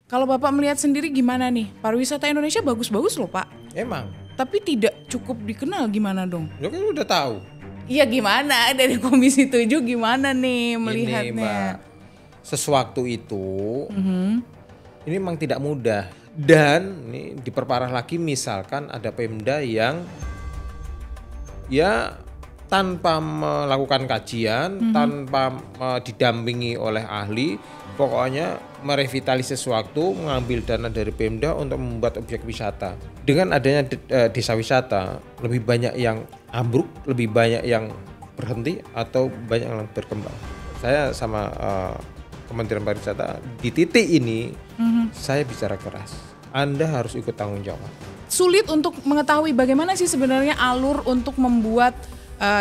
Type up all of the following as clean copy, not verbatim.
Kalau Bapak melihat sendiri gimana nih? Pariwisata Indonesia bagus-bagus loh Pak. Emang, Tapi tidak cukup dikenal gimana dong? lo kan udah tahu. Iya gimana dari Komisi 7 gimana nih Ini Mbak, melihatnya? sesuatu itu Mhm. ini memang tidak mudah. Dan ini diperparah lagi misalkan ada Pemda yang ya tanpa melakukan kajian, tanpa didampingi oleh ahli, pokoknya merevitalisasi sesuatu, mengambil dana dari Pemda untuk membuat objek wisata. Dengan adanya desa wisata, lebih banyak yang ambruk, lebih banyak yang berhenti atau banyak yang berkembang. Saya sama Kementerian Pariwisata di titik ini saya bicara keras. Anda harus ikut tanggung jawab. Sulit untuk mengetahui bagaimana sih sebenarnya alur untuk membuat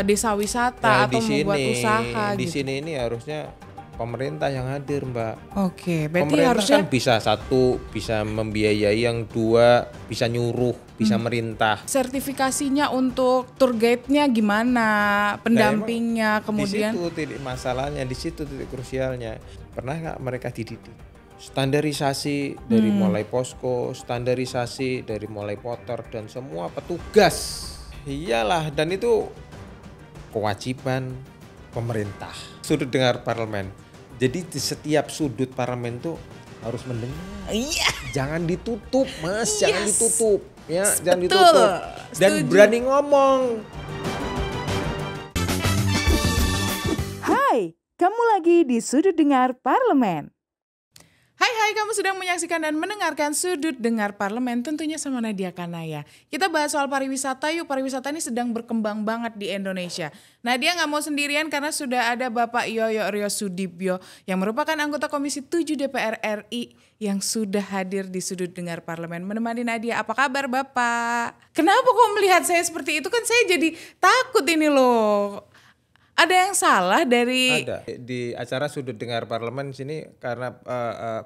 desa wisata atau membuat usaha di gitu. sini ini harusnya pemerintah yang hadir, Mbak. Oke, berarti Pemerintah harusnya kan bisa satu, bisa membiayai, yang dua bisa nyuruh, bisa merintah. sertifikasinya untuk tour guide-nya gimana, pendampingnya, kemudian Di situ titik masalahnya, di situ titik krusialnya. Pernah nggak mereka dididik? Standarisasi dari mulai posko, standarisasi dari mulai poter dan semua petugas. Iyalah, dan itu kewajiban pemerintah. Sudut dengar parlemen. Jadi di setiap sudut parlemen tuh harus mendengar. iya, Jangan ditutup, Mas, jangan Yes. ditutup. Ya, jangan Betul. ditutup. Dan Setuju. berani ngomong. Hai, kamu lagi di Sudut Dengar Parlemen. Hai, kamu sedang menyaksikan dan mendengarkan Sudut Dengar Parlemen, tentunya sama Nadia Kanaya. Kita bahas soal pariwisata yuk, pariwisata ini sedang berkembang banget di Indonesia. Nadia nggak mau sendirian karena sudah ada Bapak Yoyo Ryo Sudibyo yang merupakan anggota Komisi 7 DPR RI yang sudah hadir di Sudut Dengar Parlemen menemani Nadia. Apa kabar Bapak? Kenapa kok melihat saya seperti itu? Kan saya jadi takut ini loh. Ada yang salah dari... Ada di acara sudut dengar parlemen sini karena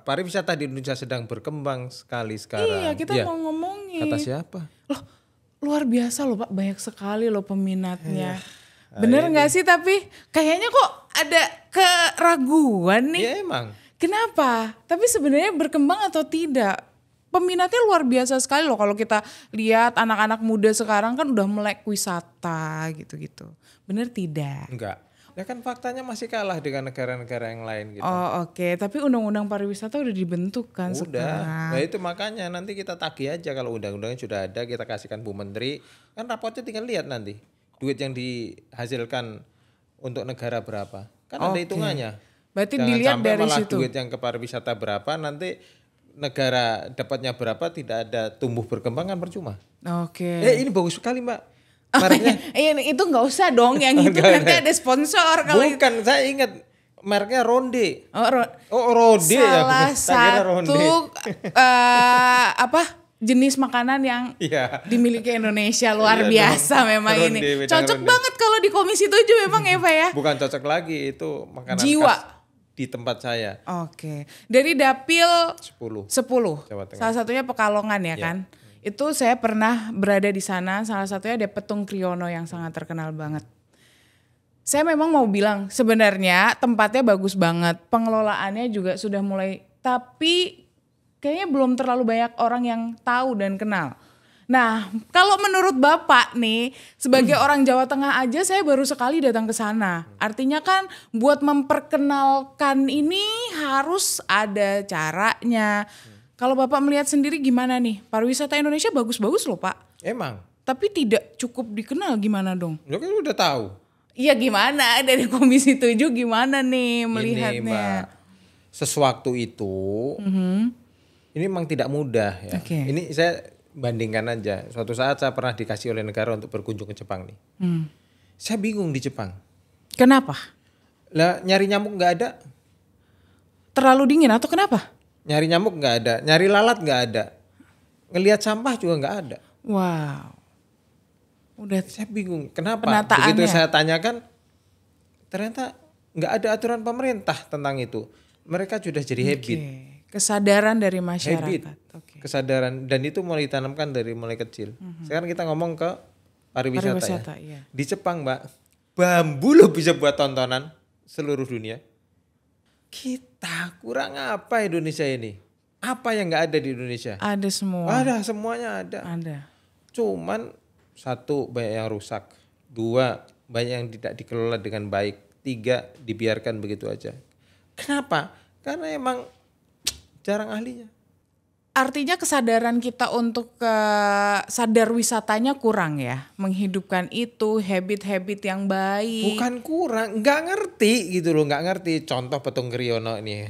pariwisata di Indonesia sedang berkembang sekali sekarang. Iya, kita Iya. mau ngomongin. Kata siapa? Loh, luar biasa loh Pak, banyak sekali loh peminatnya. Bener nggak sih, tapi kayaknya kok ada keraguan nih. Ya emang. Kenapa? Tapi sebenarnya berkembang atau tidak? Peminatnya luar biasa sekali loh kalau kita lihat anak-anak muda sekarang kan udah melek wisata gitu-gitu. Bener tidak? Enggak. Ya kan faktanya masih kalah dengan negara-negara yang lain gitu. Oh oke, tapi undang-undang pariwisata udah dibentuk kan Udah. sekarang. Nah itu makanya nanti kita tagih aja kalau undang-undangnya sudah ada, kita kasihkan Bu Menteri. Kan rapotnya tinggal lihat nanti. Duit yang dihasilkan untuk negara berapa. Kan ada Oke. hitungannya. Berarti Jangan dilihat sampai dari malah situ. duit yang ke pariwisata berapa, nanti negara dapatnya berapa, tidak ada tumbuh berkembang, kan percuma. Oke. Ini bagus sekali Mbak. Mereknya. Iya itu nggak usah dong, yang itu nanti ada sponsor kalau itu. Bukan, saya ingat mereknya Ronde. Ronde ya. Salah Saya kira Ronde. satu jenis makanan yang Iya. dimiliki Indonesia luar Iya biasa dong. memang Ronde, ini. wedang Cocok ronde. banget kalau di Komisi 7 memang ya Pak ya. Bukan cocok lagi, itu makanan Jiwa. khas di tempat saya. Oke. Dari Dapil 10. 10. Jawa Tengah. Salah satunya Pekalongan ya Iya. kan. Itu saya pernah berada di sana, salah satunya ada Petung Kriono yang sangat terkenal banget. Saya memang mau bilang sebenarnya tempatnya bagus banget, pengelolaannya juga sudah mulai, tapi kayaknya belum terlalu banyak orang yang tahu dan kenal. Nah, kalau menurut Bapak nih, sebagai orang Jawa Tengah aja saya baru sekali datang ke sana. Artinya kan buat memperkenalkan ini harus ada caranya. Kalau Bapak melihat sendiri gimana nih? Pariwisata Indonesia bagus-bagus loh Pak. Emang. Tapi tidak cukup dikenal gimana dong? Lo kan udah tahu. Iya gimana dari Komisi 7 gimana nih Ini melihatnya? Mbak, sesuatu itu ini memang tidak mudah ya. Oke. Ini saya bandingkan aja. Suatu saat saya pernah dikasih oleh negara untuk berkunjung ke Jepang nih. Saya bingung di Jepang. Kenapa? Lah nyari nyamuk nggak ada. Terlalu dingin atau kenapa? Nyari nyamuk nggak ada. Nyari lalat nggak ada. Ngelihat sampah juga nggak ada. Wow. Udah Saya bingung kenapa. Penataannya. Begitu saya tanyakan, ternyata nggak ada aturan pemerintah tentang itu. Mereka sudah jadi habit. Oke. Kesadaran dari Habit, masyarakat. Oke. kesadaran, dan itu mulai ditanamkan dari mulai kecil. Sekarang kita ngomong ke pariwisata, Pariwisata, ya. iya. Di Jepang Mbak, bambu loh bisa buat tontonan seluruh dunia. Kita kurang apa Indonesia ini? Apa yang nggak ada di Indonesia? Ada semua. Ada, semuanya ada. Ada. Cuman satu, banyak yang rusak. Dua, banyak yang tidak dikelola dengan baik. Tiga, dibiarkan begitu aja. Kenapa? Karena emang jarang ahlinya. Artinya kesadaran kita untuk sadar wisatanya kurang ya, menghidupkan itu habit-habit yang baik. Bukan kurang, nggak ngerti gitu loh, nggak ngerti. Contoh Petung Kriono ini,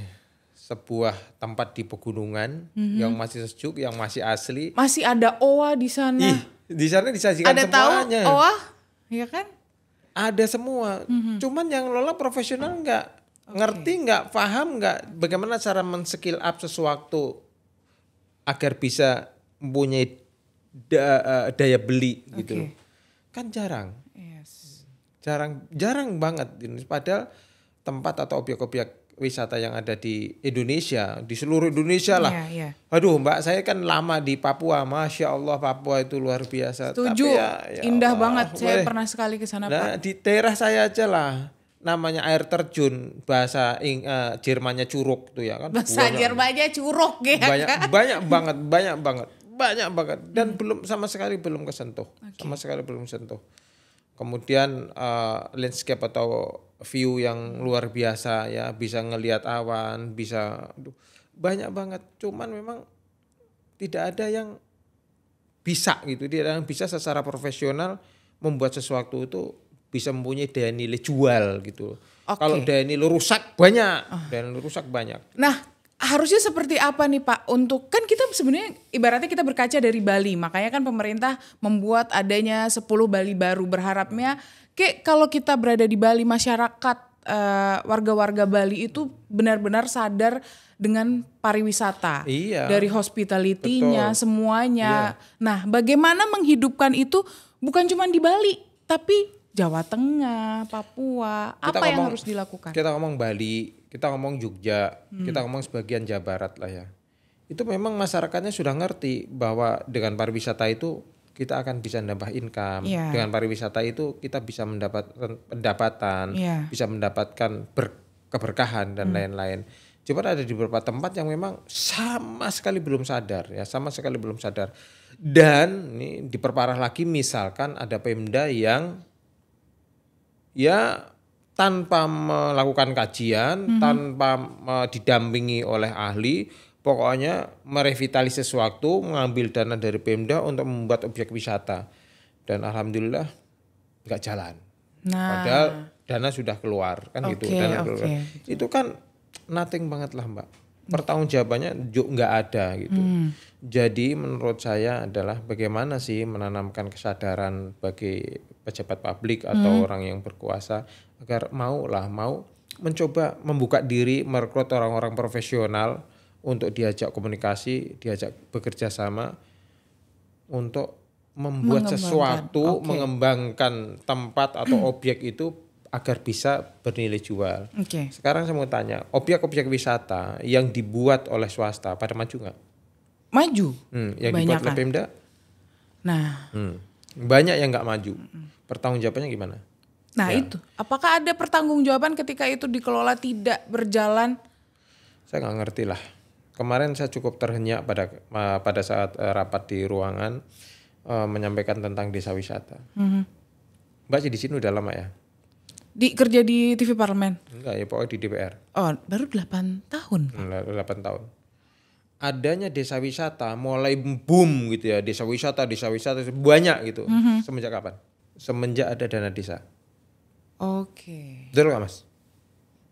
sebuah tempat di pegunungan yang masih sejuk, yang masih asli. Masih ada owa di sana. Ih, di sana disajikan Ada semuanya. tahu owa, ya kan? Ada semua. Cuman yang lola profesional nggak ngerti, nggak paham, nggak bagaimana cara men-skill up sesuatu agar bisa mempunyai daya beli gitu loh. Kan jarang. Yes. Jarang banget. Padahal tempat atau objek-objek wisata yang ada di Indonesia, di seluruh Indonesia lah. Iya. Aduh Mbak, saya kan lama di Papua. Masya Allah, Papua itu luar biasa. Setuju, Tapi ya indah Allah, banget. Saya boleh. pernah sekali ke sana, Nah, Pak. di daerah saya aja lah. Namanya air terjun, bahasa Jermannya curug tuh ya kan. Bahasa Jermannya curug ya kan? Banyak banget dan belum sama sekali belum kesentuh. Sama sekali belum sentuh. Kemudian landscape atau view yang luar biasa ya, bisa ngelihat awan, bisa banyak banget. Cuman memang tidak ada yang bisa gitu, tidak ada yang bisa secara profesional membuat sesuatu itu bisa mempunyai daya nilai jual gitu. Kalau daya nilai rusak banyak, daya nilai rusak banyak. Nah, harusnya seperti apa nih Pak? Untuk kan kita sebenarnya ibaratnya kita berkaca dari Bali, makanya kan pemerintah membuat adanya 10 Bali baru. Berharapnya kayak kalau kita berada di Bali, masyarakat warga-warga Bali itu benar-benar sadar dengan pariwisata. Iya. Dari hospitality-nya, Betul. semuanya. Nah, bagaimana menghidupkan itu bukan cuma di Bali, tapi Jawa Tengah, Papua, apa yang harus dilakukan? Kita ngomong Bali, kita ngomong Jogja, kita ngomong sebagian Jawa Barat lah ya. Itu memang masyarakatnya sudah ngerti bahwa dengan pariwisata itu kita akan bisa nambah income. Yeah. Dengan pariwisata itu kita bisa mendapatkan pendapatan, Yeah. bisa mendapatkan keberkahan dan lain-lain. Cuma ada di beberapa tempat yang memang sama sekali belum sadar ya, sama sekali belum sadar. Dan ini diperparah lagi, misalkan ada Pemda yang ya tanpa melakukan kajian, tanpa didampingi oleh ahli, pokoknya merevitalisasi sesuatu, mengambil dana dari Pemda untuk membuat objek wisata. Dan alhamdulillah nggak jalan. Nah. Padahal dana sudah keluar kan gitu. Dana keluar. Itu kan nothing banget lah Mbak. Pertanggungjawabannya nggak ada gitu. Jadi menurut saya adalah bagaimana sih menanamkan kesadaran bagi pejabat publik atau orang yang berkuasa agar mau mencoba membuka diri, merekrut orang-orang profesional untuk diajak komunikasi, diajak bekerja sama untuk membuat sesuatu, mengembangkan tempat atau objek itu agar bisa bernilai jual. Sekarang saya mau tanya, objek-objek wisata yang dibuat oleh swasta pada maju nggak? Maju. Yang dibuat oleh Pemda? Nah. Banyak yang nggak maju. Pertanggungjawabannya gimana? Nah itu, apakah ada pertanggungjawaban ketika itu dikelola tidak berjalan? Saya nggak ngerti lah. Kemarin saya cukup terhenyak pada saat rapat di ruangan menyampaikan tentang desa wisata. Mbak sih di sini udah lama ya? Kerja di TV Parlemen? Enggak ya, pokoknya di DPR. Oh, baru 8 tahun. 8 tahun. Adanya desa wisata mulai boom gitu ya, desa wisata banyak gitu. Semenjak kapan? Semenjak ada dana desa. Oke. Betul gak Mas?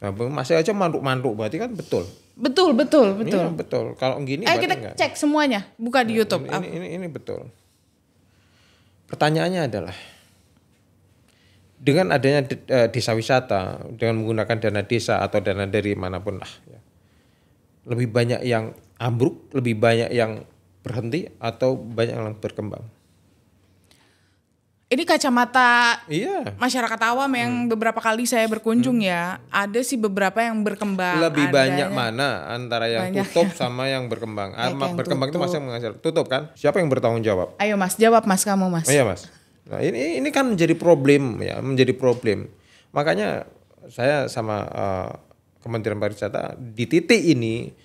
Nah, masih aja mantuk-mantuk, berarti kan betul. Betul. Iya, betul. Kalau gini Ayo kita enggak. cek semuanya, buka di YouTube. Ini betul. Pertanyaannya adalah, dengan adanya desa wisata, dengan menggunakan dana desa atau dana dari manapun lah, ya, lebih banyak yang ambruk, lebih banyak yang berhenti, atau banyak yang berkembang? Ini kacamata Iya. masyarakat awam yang beberapa kali saya berkunjung ya, ada sih beberapa yang berkembang. Lebih banyak mana antara yang tutup sama yang berkembang? Berkembang itu masih menghasil. Tutup kan? Siapa yang bertanggung jawab? Ayo Mas, jawab Mas, kamu Mas. Iya Mas. Nah ini kan menjadi problem ya, menjadi problem. Makanya saya sama Kementerian Pariwisata di titik ini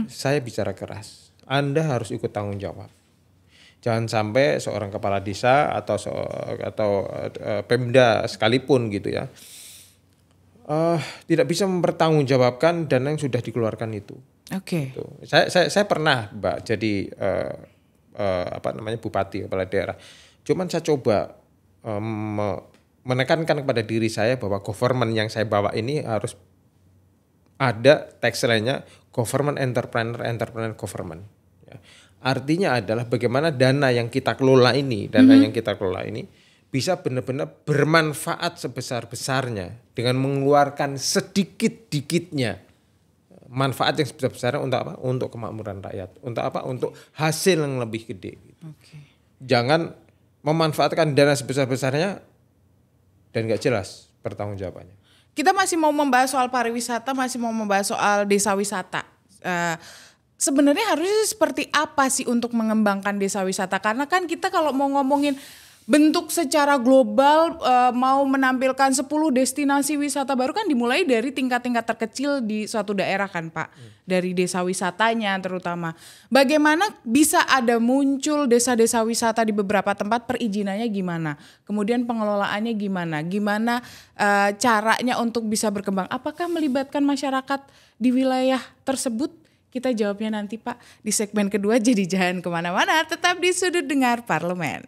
saya bicara keras. Anda harus ikut tanggung jawab. Jangan sampai seorang kepala desa atau Pemda sekalipun gitu ya, tidak bisa mempertanggungjawabkan dana yang sudah dikeluarkan itu. Oke. Gitu. Saya pernah Mbak jadi bupati, kepala daerah. Cuman saya coba menekankan kepada diri saya bahwa government yang saya bawa ini harus ada tagline-nya government entrepreneur government. Ya. Artinya adalah bagaimana dana yang kita kelola ini, bisa benar-benar bermanfaat sebesar-besarnya dengan mengeluarkan sedikit-dikitnya. Manfaat yang sebesar-besarnya untuk apa? Untuk kemakmuran rakyat. Untuk apa? Untuk hasil yang lebih gede. Oke. Jangan memanfaatkan dana sebesar-besarnya dan gak jelas pertanggungjawabannya. Kita masih mau membahas soal pariwisata, masih mau membahas soal desa wisata. Sebenarnya harusnya seperti apa sih untuk mengembangkan desa wisata? Karena kan kita kalau mau ngomongin bentuk secara global, mau menampilkan 10 destinasi wisata baru kan dimulai dari tingkat-tingkat terkecil di suatu daerah kan Pak. Dari desa wisatanya terutama. Bagaimana bisa ada muncul desa-desa wisata di beberapa tempat, perizinannya gimana? Kemudian pengelolaannya gimana? Gimana caranya untuk bisa berkembang? Apakah melibatkan masyarakat di wilayah tersebut? Kita jawabnya nanti Pak di segmen kedua, jadi jangan kemana-mana, tetap di Sudut Dengar Parlemen.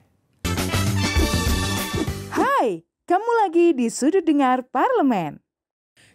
Hai, kamu lagi di Sudut Dengar Parlemen.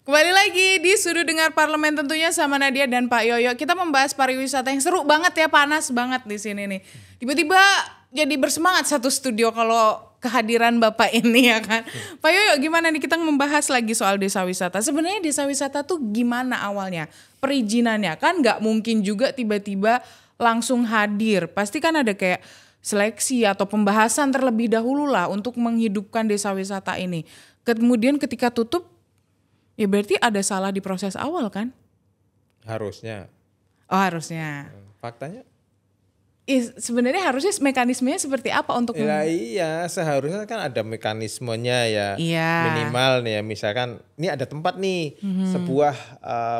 Kembali lagi di Sudut Dengar Parlemen tentunya sama Nadia dan Pak Yoyo. Kita membahas pariwisata yang seru banget ya, panas banget di sini nih. Tiba-tiba jadi bersemangat satu studio kalau kehadiran Bapak ini ya kan. Pak Yoyo gimana nih kita membahas lagi soal desa wisata. Sebenarnya desa wisata tuh gimana awalnya? Perizinannya kan nggak mungkin juga tiba-tiba langsung hadir. Pasti kan ada kayak seleksi atau pembahasan terlebih dahulu lah untuk menghidupkan desa wisata ini. Kemudian ketika tutup, ya berarti ada salah di proses awal kan? Harusnya. Oh harusnya. Faktanya? Sebenarnya harusnya mekanismenya seperti apa untuk? Iya, seharusnya kan ada mekanismenya ya. Iya. Minimal nih ya, misalkan ini ada tempat nih, sebuah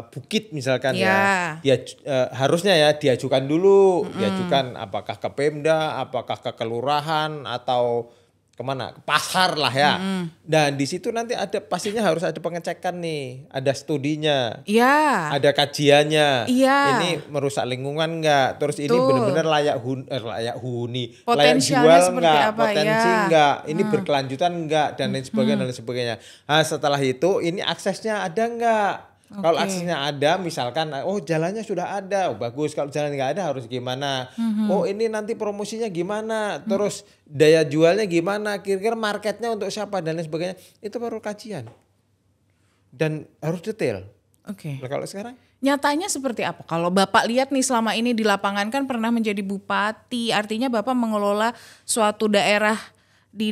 bukit misalkan ya. Dia harusnya ya diajukan dulu, diajukan apakah ke Pemda, apakah ke kelurahan atau kemana, ke pasar lah ya. Dan di situ nanti ada pastinya harus ada pengecekan nih, ada studinya, ada kajiannya. Ini merusak lingkungan enggak? Terus ini benar-benar layak huni, layak jual enggak? Potensi enggak? Ini berkelanjutan enggak? Dan lain sebagainya. Nah, setelah itu ini aksesnya ada enggak? Kalau aksesnya ada, misalkan, oh jalannya sudah ada, oh bagus. Kalau jalan nggak ada harus gimana? Oh ini nanti promosinya gimana? Terus daya jualnya gimana? Kira-kira marketnya untuk siapa dan lain sebagainya? Itu baru kajian dan harus detail. Nah, kalau sekarang? Nyatanya seperti apa? Kalau Bapak lihat nih selama ini di lapangan kan pernah menjadi bupati, artinya Bapak mengelola suatu daerah di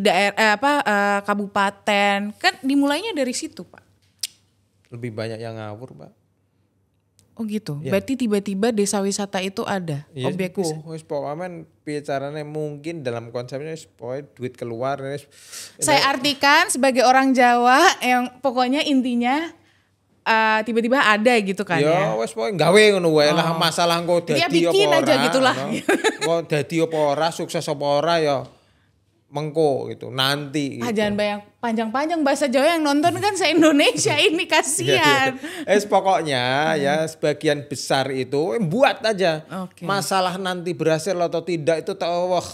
kabupaten, kan dimulainya dari situ Pak. Lebih banyak yang ngawur Pak. Oh gitu, berarti tiba-tiba desa wisata itu ada objek wisata. Pokoknya bicaranya mungkin dalam konsepnya duit keluar. Saya artikan sebagai orang Jawa yang pokoknya intinya tiba-tiba ada gitu kan ya. Ya wes pokoknya gawe ngono wae lah, masalah engko dadi apa ora. Bikin aja gitulah. Engko dadi apa ora, sukses apa ora ya mengko gitu nanti gitu. Jangan panjang-panjang bahasa Jawa yang nonton kan se-Indonesia ini kasihan. Pokoknya ya sebagian besar itu buat aja. Masalah nanti berhasil atau tidak itu tawah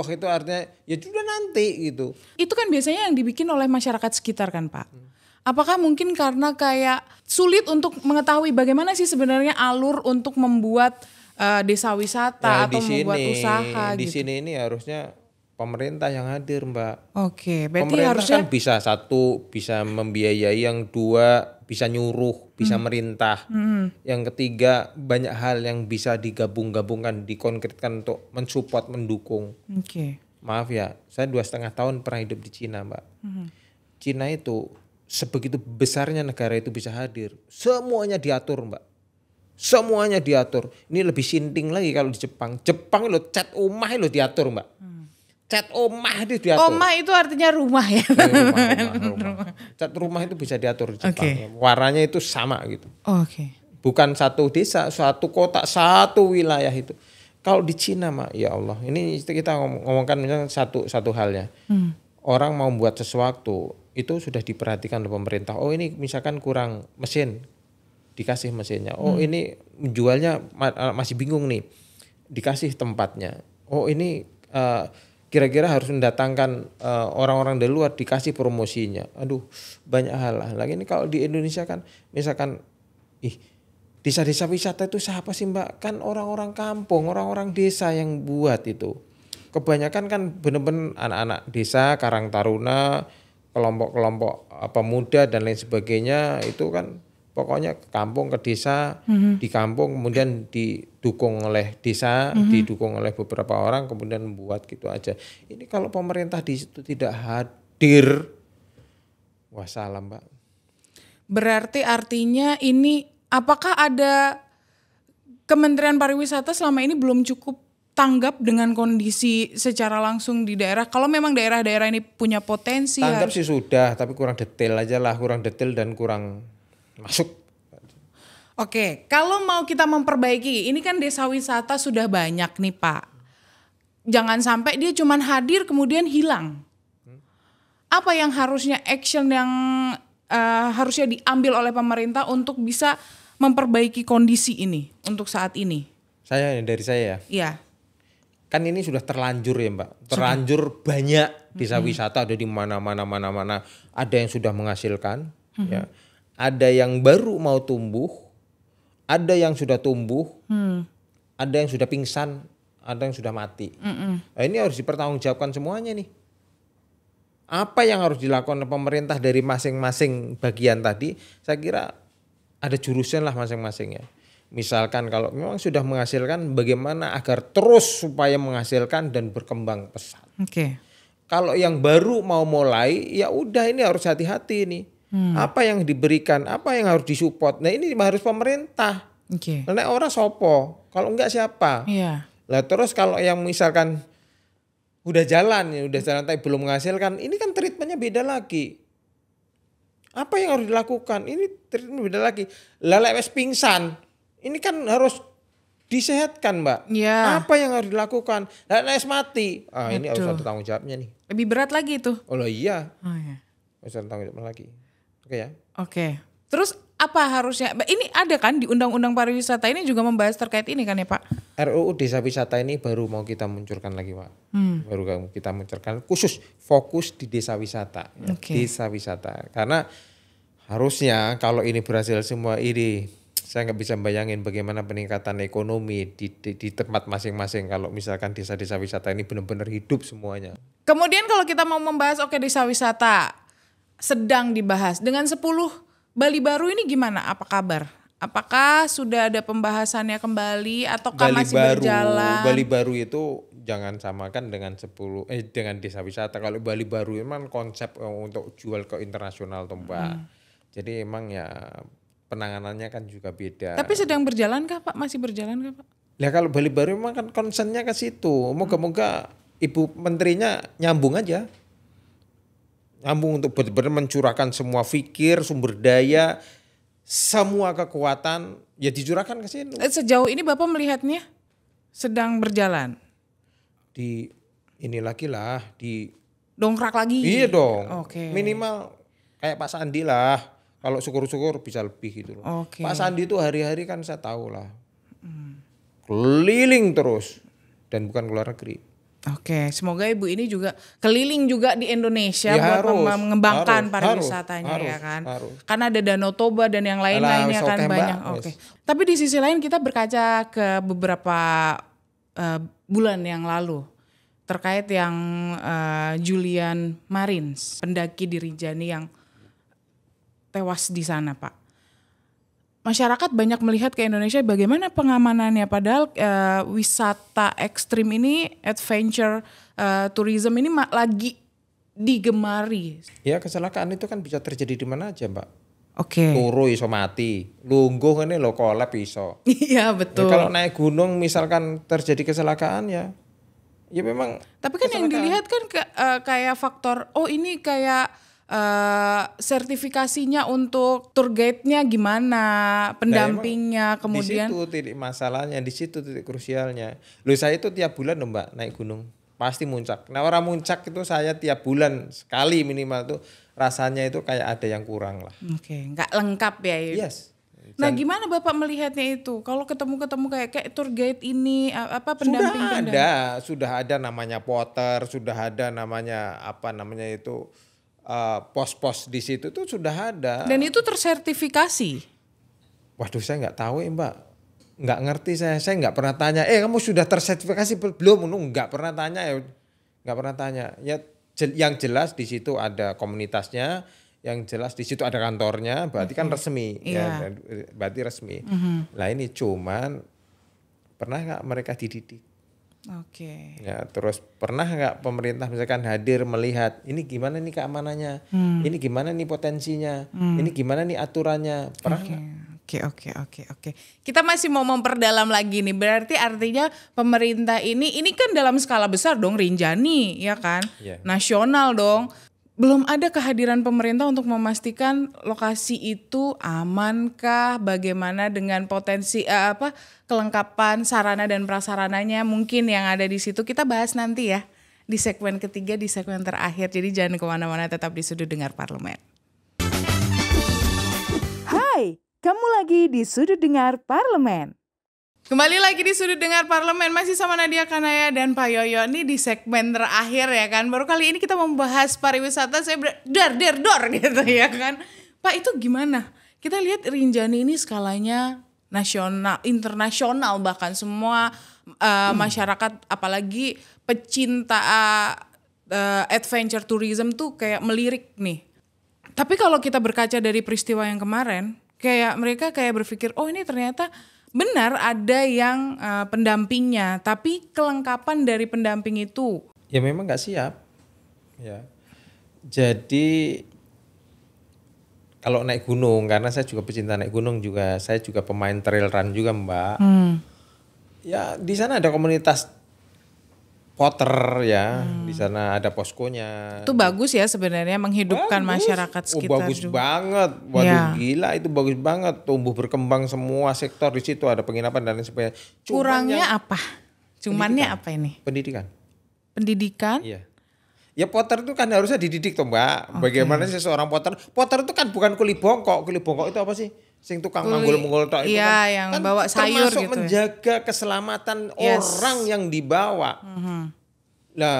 itu artinya ya sudah nanti gitu. Itu kan biasanya yang dibikin oleh masyarakat sekitar kan Pak. Apakah mungkin karena kayak sulit untuk mengetahui bagaimana sih sebenarnya alur untuk membuat desa wisata atau membuat usaha di gitu. Di sini ini harusnya pemerintah yang hadir Mbak. Berarti pemerintah harusnya kan bisa satu, bisa membiayai, yang dua bisa nyuruh, bisa merintah. Yang ketiga banyak hal yang bisa digabung-gabungkan, dikonkretkan untuk mensupport, mendukung. Maaf ya, saya 2,5 tahun pernah hidup di Cina Mbak. Cina itu sebegitu besarnya negara itu bisa hadir, semuanya diatur Mbak. Semuanya diatur. Ini lebih sinting lagi kalau di Jepang. Jepang lo cat rumah lo diatur Mbak. Cat omah itu diatur. Omah itu artinya rumah ya. Rumah. Cat rumah itu bisa diatur di Jepang. Warnanya itu sama gitu. bukan satu desa, satu kota, satu wilayah itu. Kalau di Cina mah ya Allah, ini kita ngomongkan misalnya satu halnya. Orang mau buat sesuatu itu sudah diperhatikan oleh pemerintah. Oh ini misalkan kurang mesin, dikasih mesinnya. Oh ini jualnya masih bingung nih, dikasih tempatnya. Oh ini kira-kira harus mendatangkan orang-orang dari luar, dikasih promosinya. Aduh banyak hal lah. Lagi ini kalau di Indonesia kan misalkan desa-desa wisata itu siapa sih Mbak? Kan orang-orang kampung, orang-orang desa yang buat itu. Kebanyakan kan benar-benar anak-anak desa, Karang Taruna, kelompok-kelompok pemuda dan lain sebagainya itu kan pokoknya ke kampung, ke desa, di kampung kemudian didukung oleh desa, didukung oleh beberapa orang kemudian membuat gitu aja. Ini kalau pemerintah di situ tidak hadir, wassalam Mbak. Berarti artinya ini apakah ada Kementerian Pariwisata selama ini belum cukup tanggap dengan kondisi secara langsung di daerah? Kalau memang daerah-daerah ini punya potensi. Tanggap sih sudah, tapi kurang detail aja lah, kurang detail dan kurang masuk. Oke, kalau mau kita memperbaiki, ini kan desa wisata sudah banyak nih Pak. Jangan sampai dia cuman hadir kemudian hilang. Apa yang harusnya action yang harusnya diambil oleh pemerintah untuk bisa memperbaiki kondisi ini untuk saat ini? Dari saya ya. Iya. Kan ini sudah terlanjur ya Mbak. Terlanjur banyak desa wisata ada di mana-mana. Ada yang sudah menghasilkan, ya. Ada yang baru mau tumbuh, ada yang sudah tumbuh, ada yang sudah pingsan, ada yang sudah mati. Nah, ini harus dipertanggungjawabkan semuanya nih. Apa yang harus dilakukan oleh pemerintah dari masing-masing bagian tadi, saya kira ada jurusan lah masing-masing ya. Misalkan kalau memang sudah menghasilkan, bagaimana agar terus supaya menghasilkan dan berkembang pesat. Oke. Kalau yang baru mau mulai, ya udah ini harus hati-hati nih. Apa yang diberikan, apa yang harus disupport. Nah ini harus pemerintah. Oke. Nah orang sopo, kalau enggak siapa? Iya. Lah terus kalau yang misalkan udah jalan tapi belum menghasilkan, ini kan treatmentnya beda lagi. Apa yang harus dilakukan? Ini treatment beda lagi. Lelek wes pingsan, ini kan harus disehatkan Mbak. Ya. Apa yang harus dilakukan? Lelek wes mati, ini harus ada tanggung jawabnya nih. Lebih berat lagi itu. Oh iya, Oh iya. harus ada tanggung jawab lagi. Oke ya. Oke. Terus apa harusnya? Ini ada kan di Undang-Undang Pariwisata ini juga membahas terkait ini kan ya Pak? RUU Desa Wisata ini baru mau kita munculkan lagi Pak. Baru kita munculkan khusus fokus di desa wisata. Ya. Oke. Desa wisata. Karena harusnya kalau ini berhasil semua ini, saya nggak bisa bayangin bagaimana peningkatan ekonomi di tempat masing-masing kalau misalkan desa-desa wisata ini benar-benar hidup semuanya. Kemudian kalau kita mau membahas desa wisata sedang dibahas dengan 10 Bali baru ini gimana? Apa kabar? Apakah sudah ada pembahasannya kembali ataukah masih berjalan? Bali baru itu jangan samakan dengan dengan desa wisata. Kalau Bali baru memang konsep untuk jual ke internasional tuh Mbak. Jadi emang ya penanganannya kan juga beda. Tapi sedang berjalan kah Pak? Masih berjalan kah Pak? Ya kalau Bali baru memang kan concernnya ke situ. Moga-moga Ibu Menterinya nyambung aja. Nyambung untuk benar-benar mencurahkan semua fikir, sumber daya, semua kekuatan ya dicurahkan ke sini. Sejauh ini Bapak melihatnya sedang berjalan? Ini lagi lah Dongkrak lagi? Iya dong. Oke. Minimal kayak Pak Sandi lah. Kalau syukur-syukur bisa lebih gitu loh. Oke. Pak Sandi itu hari-hari kan saya tahu lah. Keliling terus dan bukan ke luar negeri. Oke, semoga Ibu ini juga keliling juga di Indonesia Ya, buat harus, mengembangkan harus, pariwisatanya harus, ya kan. harus. Karena ada Danau Toba dan yang lain-lainnya kan Mbak, banyak. Oke. Tapi di sisi lain kita berkaca ke beberapa bulan yang lalu terkait yang Julian Marins, pendaki di Rinjani yang tewas di sana, Pak. Masyarakat banyak melihat ke Indonesia bagaimana pengamanannya, padahal wisata ekstrim ini, adventure tourism ini lagi digemari. Ya kecelakaan itu kan bisa terjadi di mana aja Mbak. Oke. Turu iso mati, lungguh ini lo kolap iso. Iya Ya, betul. kalau naik gunung misalkan terjadi kecelakaan ya memang. Tapi kan yang dilihat kan kayak faktor, oh ini kayak sertifikasinya untuk tour guide-nya gimana, pendampingnya, kemudian di situ titik masalahnya, di situ titik krusialnya. Loh saya itu tiap bulan loh Mbak naik gunung, pasti muncak. Nah orang muncak itu saya tiap bulan sekali minimal tuh rasanya itu kayak ada yang kurang lah. Oke, nggak lengkap ya. Yes. Nah gimana Bapak melihatnya itu? Kalau ketemu-ketemu kayak tour guide ini, pendamping? Sudah ada namanya porter, sudah ada namanya itu pos-pos di situ tuh sudah ada. Dan itu tersertifikasi? Waduh saya nggak tahu ya Mbak, nggak ngerti saya nggak pernah tanya. Kamu sudah tersertifikasi belum? Nggak pernah tanya ya, nggak pernah tanya. Ya yang jelas di situ ada komunitasnya. Yang jelas di situ ada kantornya, berarti kan resmi, ya, berarti resmi. Nah ini cuman pernah nggak mereka dididik? Oke. Ya terus pernah nggak pemerintah misalkan hadir melihat ini gimana nih keamanannya, ini gimana nih potensinya, ini gimana nih aturannya, pernah nggak? Oke. Kita masih mau memperdalam lagi nih. Berarti artinya pemerintah ini kan dalam skala besar dong, Rinjani, ya kan? Yeah. Nasional dong. Belum ada kehadiran pemerintah untuk memastikan lokasi itu amankah, bagaimana dengan potensi kelengkapan sarana dan prasarananya mungkin yang ada di situ. Kita bahas nanti ya di segmen ketiga, di segmen terakhir. Jadi jangan kemana-mana, tetap di Sudut Dengar Parlemen. Hai, kamu lagi di Sudut Dengar Parlemen. Kembali lagi di Sudut Dengar Parlemen, masih sama Nadia Kanaya dan Pak Yoyo nih di segmen terakhir ya kan. Baru kali ini kita membahas pariwisata, saya dor gitu ya kan. Pak itu gimana? Kita lihat Rinjani ini skalanya nasional, internasional, bahkan semua masyarakat apalagi pecinta adventure tourism tuh kayak melirik nih. Tapi kalau kita berkaca dari peristiwa yang kemarin, kayak mereka kayak berpikir, oh ini ternyata benar ada yang pendampingnya, tapi kelengkapan dari pendamping itu ya memang nggak siap. Ya, jadi kalau naik gunung, karena saya juga pecinta naik gunung juga, saya juga pemain trail run juga Mbak. Ya di sana ada komunitas porter ya, di sana ada poskonya. Itu bagus ya sebenarnya menghidupkan masyarakat sekitar. Bagus banget, waduh gila itu bagus banget, tumbuh berkembang semua sektor di situ, ada penginapan dan lain sebagainya. Kurangnya apa? Cumannya apa ini? Pendidikan? Iya. Ya porter itu kan harusnya dididik toh Mbak. Bagaimana seseorang porter? Porter itu kan bukan kuli bongkok itu apa sih? Sing tukang manggul-manggul tok itu kan. Yang bawa sayur termasuk gitu. menjaga keselamatan orang yang dibawa. Nah,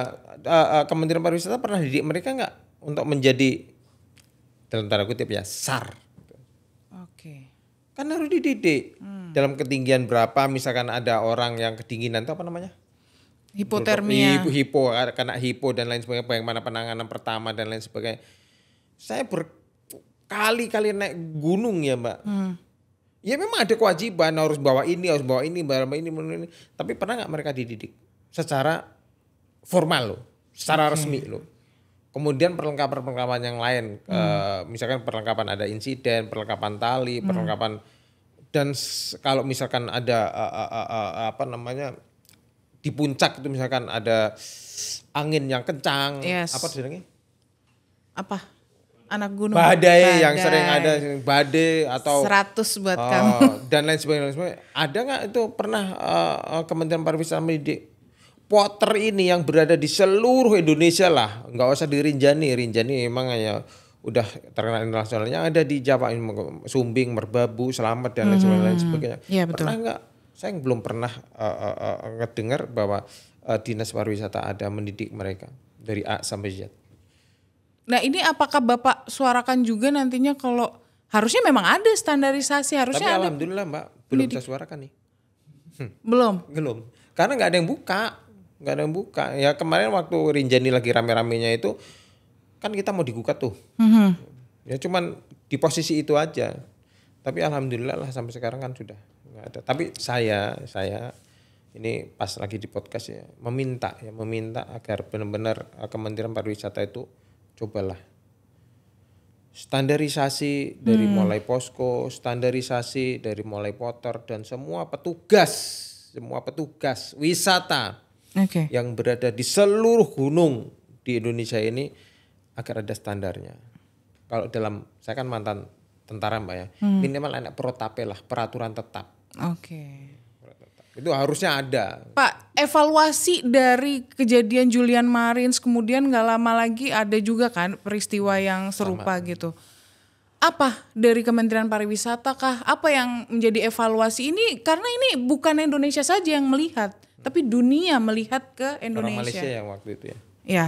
Kementerian Pariwisata pernah didik mereka nggak untuk menjadi dalam tanda kutip ya SAR? Oke. Kan harus dididik. Dalam ketinggian berapa, misalkan ada orang yang kedinginan itu apa namanya? Hipotermia. Kena hipo dan lain sebagainya, bagaimana penanganan pertama dan lain sebagainya. Saya berkali-kali naik gunung ya Mbak. Ya memang ada kewajiban harus bawa ini. Tapi pernah nggak mereka dididik secara formal loh, secara resmi loh. Kemudian perlengkapan yang lain, misalkan perlengkapan ada insiden, perlengkapan tali, perlengkapan dan kalau misalkan ada di puncak itu misalkan ada angin yang kencang, apa bilangnya? Apa? Anak gunung. Badai yang sering ada badai atau 100 buat kamu. Dan lain sebagainya. Ada nggak itu pernah Kementerian Pariwisata mendidik porter ini yang berada di seluruh Indonesia lah, nggak usah di Rinjani memang ya udah terkenal internasional. Yang ada di Jawa, Sumbing, Merbabu, Selamat dan lain sebagainya. Ya, betul. Pernah nggak? Saya belum pernah ngedengar bahwa Dinas Pariwisata ada mendidik mereka dari A sampai Z. Nah ini apakah Bapak suarakan juga nantinya kalau harusnya memang ada standarisasi, harusnya tapi ada. alhamdulillah Mbak belum saya suarakan nih. Belum. Karena nggak ada yang buka. Ya kemarin waktu Rinjani lagi rame-ramenya itu kan kita mau digugat tuh. Ya cuman di posisi itu aja. Tapi alhamdulillah lah sampai sekarang kan sudah nggak ada. Tapi saya ini pas lagi di podcast ya meminta agar benar-benar Kementerian Pariwisata itu cobalah standarisasi dari mulai posko, standarisasi dari mulai porter dan semua petugas wisata yang berada di seluruh gunung di Indonesia ini agar ada standarnya. kalau saya kan mantan tentara Mbak ya, minimal ada protape lah, peraturan tetap. Oke. Itu harusnya ada. Pak, evaluasi dari kejadian Julian Marins kemudian nggak lama lagi ada juga kan peristiwa yang serupa gitu. Apa dari Kementerian Pariwisata kah? Apa yang menjadi evaluasi ini? Karena ini bukan Indonesia saja yang melihat, tapi dunia melihat ke Indonesia. Orang Malaysia yang waktu itu ya. Ya,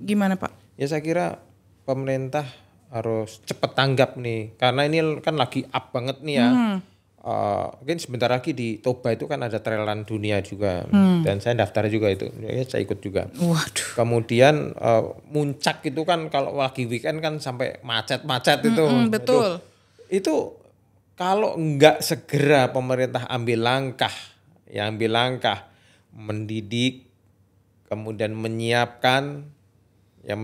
gimana Pak? Ya saya kira pemerintah harus cepat tanggap nih, karena ini kan lagi up banget nih ya. Mungkin sebentar lagi di Toba itu kan ada trailan dunia juga, dan saya daftar juga itu, ya saya ikut juga. Waduh. Kemudian Muncak itu kan kalau lagi weekend kan sampai macet-macet itu. Betul. Itu kalau nggak segera pemerintah ambil langkah mendidik, kemudian menyiapkan. Ya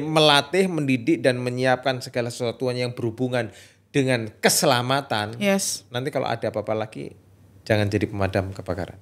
melatih, mendidik dan menyiapkan segala sesuatu yang berhubungan dengan keselamatan. Yes. Nanti kalau ada apa-apa lagi jangan jadi pemadam kebakaran.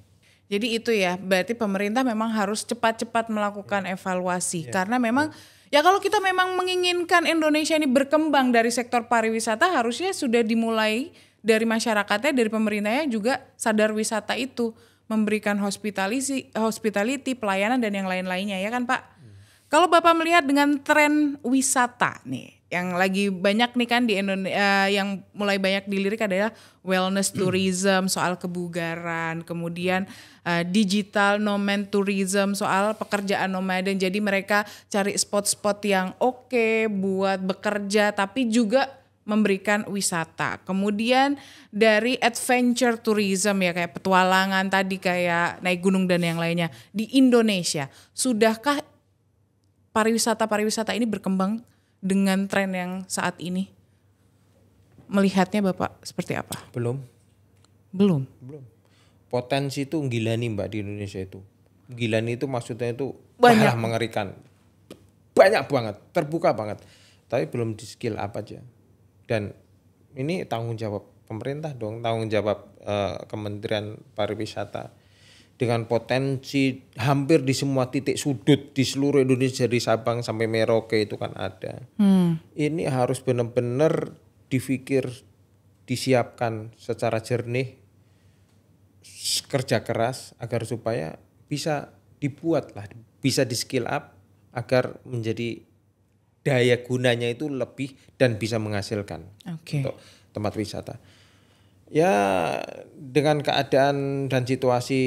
Jadi itu ya, berarti pemerintah memang harus cepat-cepat melakukan evaluasi karena memang ya kalau kita memang menginginkan Indonesia ini berkembang dari sektor pariwisata harusnya sudah dimulai dari masyarakatnya, dari pemerintahnya juga sadar wisata itu, memberikan hospitality, pelayanan dan yang lain-lainnya ya kan Pak? Kalau Bapak melihat dengan tren wisata nih, yang lagi banyak nih kan di Indonesia, yang mulai banyak dilirik adalah wellness tourism, soal kebugaran, kemudian digital nomad tourism, soal pekerjaan nomaden. Jadi mereka cari spot-spot yang oke buat bekerja, tapi juga memberikan wisata. Kemudian dari adventure tourism ya kayak petualangan tadi, kayak naik gunung dan yang lainnya. Di Indonesia, sudahkah pariwisata ini berkembang dengan tren yang saat ini? Melihatnya Bapak seperti apa? Belum. Potensi itu gila nih Mbak di Indonesia itu. Gila nih itu maksudnya itu banyak, mengerikan. Banyak banget, terbuka banget. Tapi belum di skill up aja. Dan ini tanggung jawab pemerintah dong, tanggung jawab Kementerian Pariwisata. Dengan potensi hampir di semua titik sudut di seluruh Indonesia, dari Sabang sampai Merauke itu kan ada. Ini harus benar-benar dipikir, disiapkan secara jernih, kerja keras agar supaya bisa dibuat lah, bisa di skill up agar menjadi daya gunanya itu lebih dan bisa menghasilkan untuk tempat wisata. Ya dengan keadaan dan situasi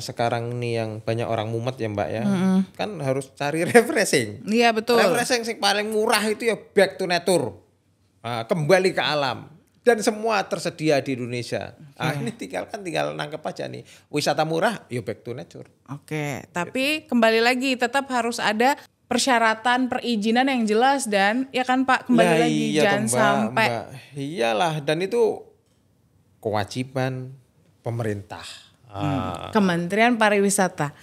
sekarang ini yang banyak orang mumet ya Mbak ya, kan harus cari refreshing. Iya betul. Refreshing yang paling murah itu ya back to nature, kembali ke alam, dan semua tersedia di Indonesia. Ini tinggal nangkep aja nih, wisata murah, ya back to nature. Tapi kembali lagi tetap harus ada persyaratan perizinan yang jelas dan ya kan Pak, kembali lagi jangan sampai. Iyalah, dan itu kewajiban pemerintah. Kementerian Pariwisata.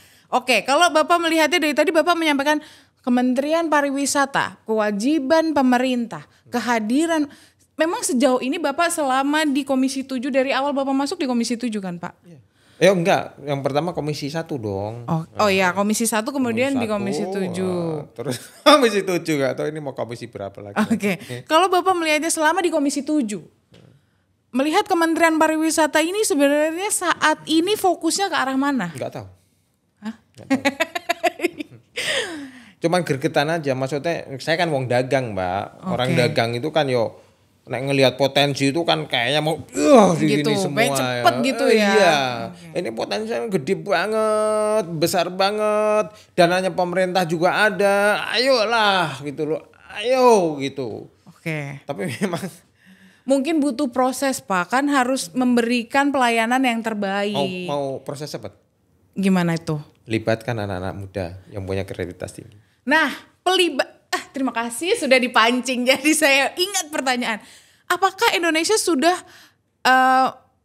Kalau Bapak melihatnya dari tadi Bapak menyampaikan Kementerian Pariwisata, kewajiban pemerintah, kehadiran. Memang sejauh ini Bapak selama di Komisi 7, dari awal Bapak masuk di Komisi 7 kan Pak? Enggak, yang pertama Komisi 1 dong. Ya Komisi 1 kemudian di Komisi 7. Terus Komisi 7 gak tahu ini mau komisi berapa lagi. Kalau Bapak melihatnya selama di Komisi 7, melihat Kementerian Pariwisata ini sebenarnya saat ini fokusnya ke arah mana? Enggak tahu. Nggak tahu. Cuman gergetan aja, maksudnya saya kan wong dagang Mbak. Orang dagang itu kan nek ngelihat potensi itu kan kayaknya mau gitu, gini semua cepet gitu ya. Iya. Ini potensinya gede banget, besar banget. Dananya pemerintah juga ada. Ayolah gitu loh. Ayo gitu. Tapi memang mungkin butuh proses Pak, kan harus memberikan pelayanan yang terbaik. Mau proses apa? Gimana itu? Libatkan anak-anak muda yang punya kredibilitas tinggi. Nah, terima kasih sudah dipancing. Jadi saya ingat pertanyaan. Apakah Indonesia sudah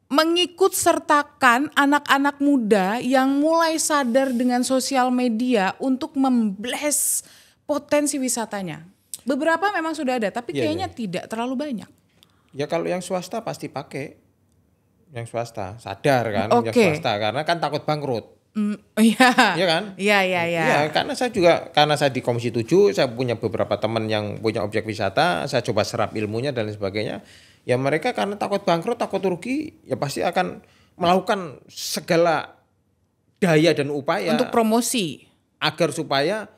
mengikut sertakan anak-anak muda yang mulai sadar dengan sosial media untuk membless potensi wisatanya? Beberapa memang sudah ada, tapi kayaknya tidak terlalu banyak. Ya kalau yang swasta pasti pakai. Yang swasta sadar kan, yang swasta karena kan takut bangkrut. Iya. Iya kan? Iya. Iya, karena saya di Komisi 7, saya punya beberapa teman yang punya objek wisata, saya coba serap ilmunya dan lain sebagainya. Ya mereka karena takut bangkrut, takut rugi, ya pasti akan melakukan segala daya dan upaya Untuk promosi. agar supaya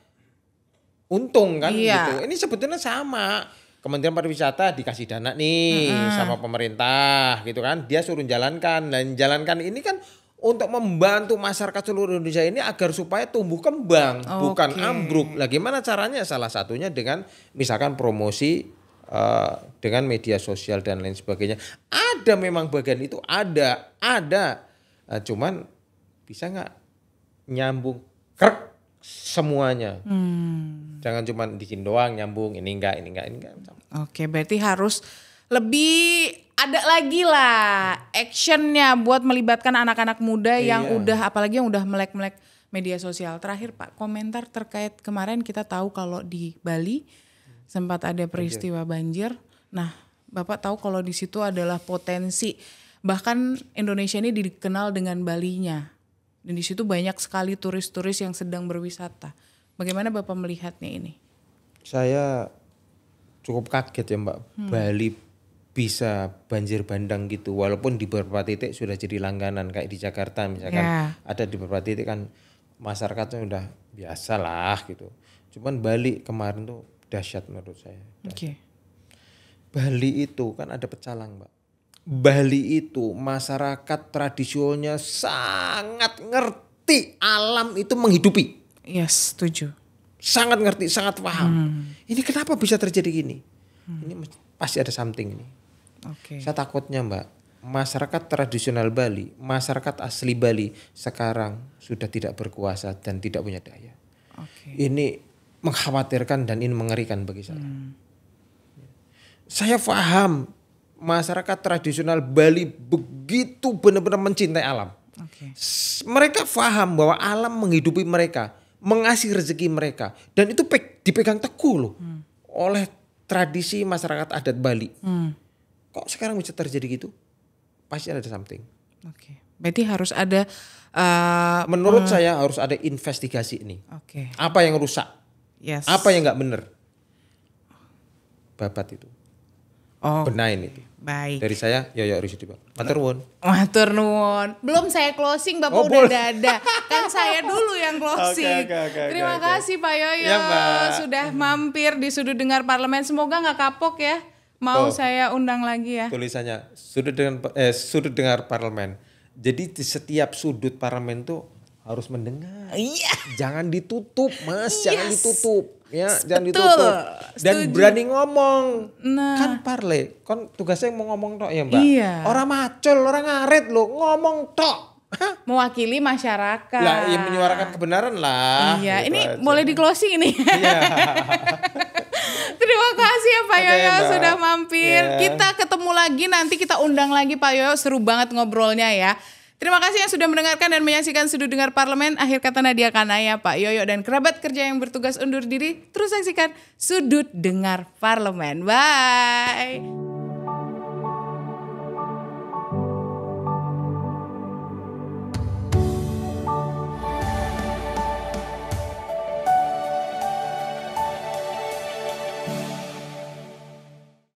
untung kan Iya. gitu. Ini sebetulnya sama. Kementerian Pariwisata dikasih dana nih sama pemerintah gitu kan. Dia suruh jalankan, dan jalankan ini kan untuk membantu masyarakat seluruh Indonesia ini agar supaya tumbuh kembang, bukan ambruk. Lah gimana caranya? Salah satunya dengan misalkan promosi dengan media sosial dan lain sebagainya. Ada memang bagian itu, ada. Nah, cuman bisa nggak nyambung krek semuanya? Jangan cuma di sini doang nyambung, ini enggak. Oke, berarti harus lebih ada lagi lah actionnya buat melibatkan anak-anak muda yang apalagi yang udah melek-melek media sosial. Terakhir Pak, komentar terkait kemarin kita tahu kalau di Bali sempat ada peristiwa banjir. Nah, Bapak tahu kalau di situ adalah potensi, bahkan Indonesia ini dikenal dengan Balinya. Dan di situ banyak sekali turis-turis yang sedang berwisata. Bagaimana Bapak melihatnya ini? Saya cukup kaget ya Mbak, Bali bisa banjir bandang gitu, walaupun di beberapa titik sudah jadi langganan kayak di Jakarta misalkan, ada di beberapa titik kan masyarakatnya udah biasa lah gitu. Cuman Bali kemarin tuh dahsyat menurut saya. Bali itu kan ada pecalang Mbak. Bali itu masyarakat tradisionalnya sangat ngerti alam itu menghidupi. Yes, setuju. Sangat ngerti, sangat paham. Ini kenapa bisa terjadi gini? Ini pasti ada something ini. Saya takutnya Mbak, masyarakat tradisional Bali, masyarakat asli Bali sekarang sudah tidak berkuasa dan tidak punya daya. Ini mengkhawatirkan dan ini mengerikan bagi saya. Saya paham masyarakat tradisional Bali begitu benar-benar mencintai alam. Mereka paham bahwa alam menghidupi mereka, mengasih rezeki mereka, dan itu dipegang teguh loh oleh tradisi masyarakat adat Bali. Kok sekarang bisa terjadi gitu? Pasti ada something. Berarti harus ada menurut saya harus ada investigasi ini. Apa yang rusak? Apa yang nggak benar? Babat itu. Benahin itu. Baik. Dari saya Yoyo Risudi Pak. Matur nuwun. Belum saya closing Bapak udah dada. Kan saya dulu yang closing. Terima kasih Pak Yoyo ya, sudah mampir di Sudut Dengar Parlemen. Semoga nggak kapok ya. Mau saya undang lagi ya. Tulisannya Sudut Dengar Parlemen. Jadi di setiap sudut parlemen tuh harus mendengar. Jangan ditutup Mas, jangan ditutup. Ya, jangan ditutup. Dan berani ngomong. Kan parle, kan tugasnya mau ngomong tok ya Mbak. Orang macul, orang ngaret loh, ngomong tok. Mewakili masyarakat. Lah, ya menyuarakan kebenaran lah. Iya, gitu ini aja. Boleh di closing ini. Terima kasih ya Pak Yoyo sudah mampir. Kita ketemu lagi nanti, kita undang lagi Pak Yoyo, seru banget ngobrolnya ya. Terima kasih yang sudah mendengarkan dan menyaksikan Sudut Dengar Parlemen. Akhir kata Nadia Kanaya, Pak Yoyo dan kerabat kerja yang bertugas undur diri. Terus saksikan Sudut Dengar Parlemen. Bye.